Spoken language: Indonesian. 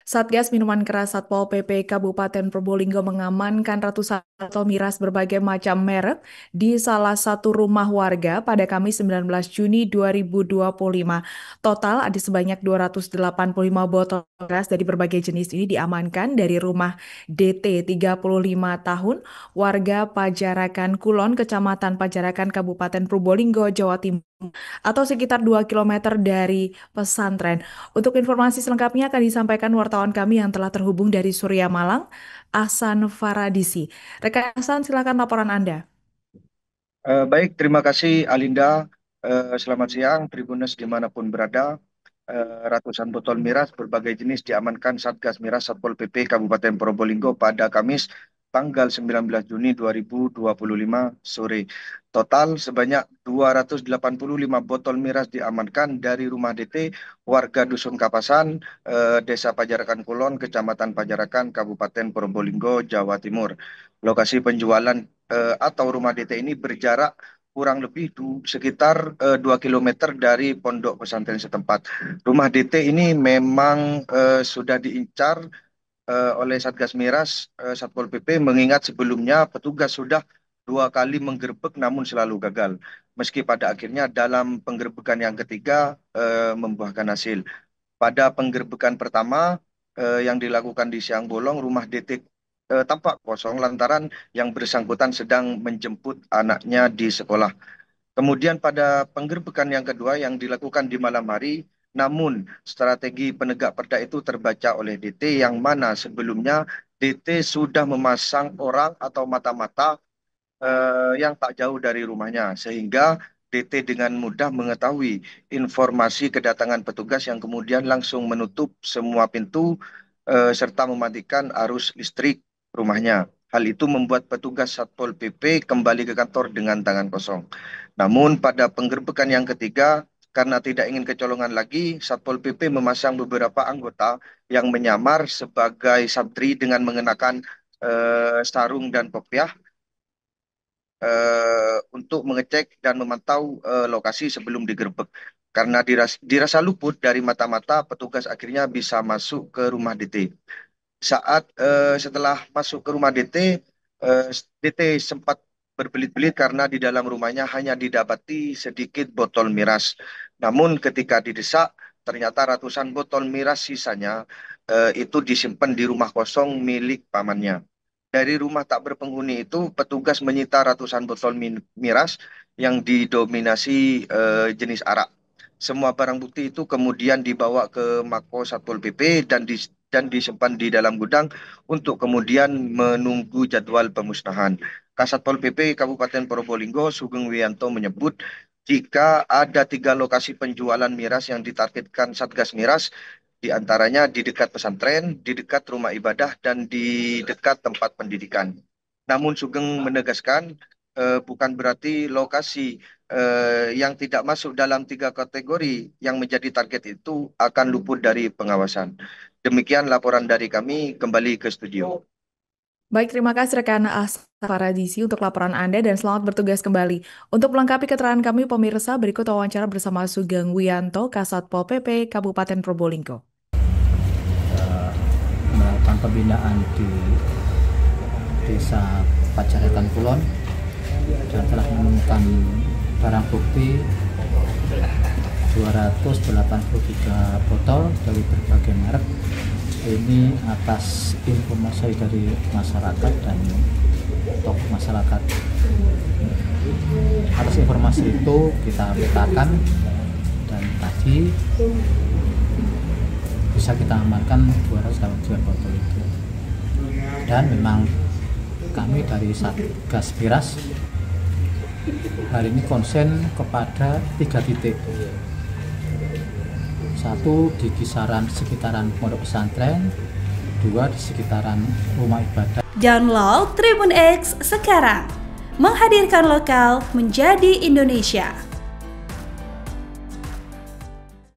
Satgas Minuman Keras Satpol PP Kabupaten Probolinggo mengamankan ratusan botol miras berbagai macam merek di salah satu rumah warga pada Kamis 19 Juni 2025. Total ada sebanyak 285 botol miras dari berbagai jenis ini diamankan dari rumah DT 35 tahun, warga Pajarakan Kulon, Kecamatan Pajarakan, Kabupaten Probolinggo, Jawa Timur, atau sekitar 2 kilometer dari pesantren. Untuk informasi selengkapnya akan disampaikan wartawan kami yang telah terhubung dari Surya Malang, Ahsan Faradisi. Rekan Ahsan, silakan laporan Anda. Baik, terima kasih Alinda. Selamat siang, Tribuners dimanapun berada. Ratusan botol miras berbagai jenis diamankan Satgas Miras Satpol PP Kabupaten Probolinggo pada Kamis tanggal 19 Juni 2025 sore. Total sebanyak 285 botol miras diamankan dari rumah DT warga Dusun Kapasan, Desa Pajarakan Kulon, Kecamatan Pajarakan, Kabupaten Probolinggo, Jawa Timur. Lokasi penjualan atau rumah DT ini berjarak kurang lebih sekitar 2 kilometer dari pondok pesantren setempat. Rumah DT ini memang sudah diincar oleh Satgas Miras, Satpol PP, mengingat sebelumnya petugas sudah 2 kali menggerebek namun selalu gagal. Meski pada akhirnya dalam penggerebekan yang ketiga membuahkan hasil. Pada penggerbekan pertama yang dilakukan di siang bolong, rumah DT tampak kosong lantaran yang bersangkutan sedang menjemput anaknya di sekolah. Kemudian pada penggerbekan yang kedua yang dilakukan di malam hari, namun strategi penegak perda itu terbaca oleh DT yang mana sebelumnya DT sudah memasang orang atau mata-mata yang tak jauh dari rumahnya, sehingga DT dengan mudah mengetahui informasi kedatangan petugas yang kemudian langsung menutup semua pintu serta mematikan arus listrik rumahnya. Hal itu membuat petugas Satpol PP kembali ke kantor dengan tangan kosong. Namun pada penggerbekan yang ketiga, karena tidak ingin kecolongan lagi, Satpol PP memasang beberapa anggota yang menyamar sebagai santri dengan mengenakan sarung dan kopiah untuk mengecek dan memantau lokasi sebelum digerebek. Karena dirasa luput dari mata-mata, petugas akhirnya bisa masuk ke rumah DT. Saat setelah masuk ke rumah DT, DT sempat berbelit-belit karena di dalam rumahnya hanya didapati sedikit botol miras. Namun ketika didesak, ternyata ratusan botol miras sisanya itu disimpan di rumah kosong milik pamannya. Dari rumah tak berpenghuni itu, petugas menyita ratusan botol miras yang didominasi jenis arak. Semua barang bukti itu kemudian dibawa ke Mako Satpol PP dan disimpan di dalam gudang untuk kemudian menunggu jadwal pemusnahan. Kasatpol PP Kabupaten Probolinggo Sugeng Wiyanto menyebut jika ada 3 lokasi penjualan miras yang ditargetkan Satgas Miras, di antaranya di dekat pesantren, di dekat rumah ibadah, dan di dekat tempat pendidikan. Namun Sugeng menegaskan bukan berarti lokasi yang tidak masuk dalam 3 kategori yang menjadi target itu akan luput dari pengawasan. Demikian laporan dari kami, kembali ke studio. Baik, terima kasih rekan Ahsan Faradisi untuk laporan Anda dan selamat bertugas kembali. Untuk melengkapi keterangan kami, pemirsa, berikut wawancara bersama Sugeng Wiyanto, Kasatpol PP Kabupaten Probolinggo. Melakukan pembinaan di Desa Pajarakan Kulon dan telah menemukan barang bukti 283 botol dari berbagai merek. Ini atas informasi dari masyarakat dan tokoh masyarakat. Atas informasi itu kita petakan dan tadi bisa kita amankan 283 botol itu. Dan memang kami dari Satgas Miras hari ini konsen kepada 3 titik. Satu di sekitaran pondok pesantren, 2 di sekitaran rumah ibadah. Download Tribun X sekarang, menghadirkan lokal menjadi Indonesia.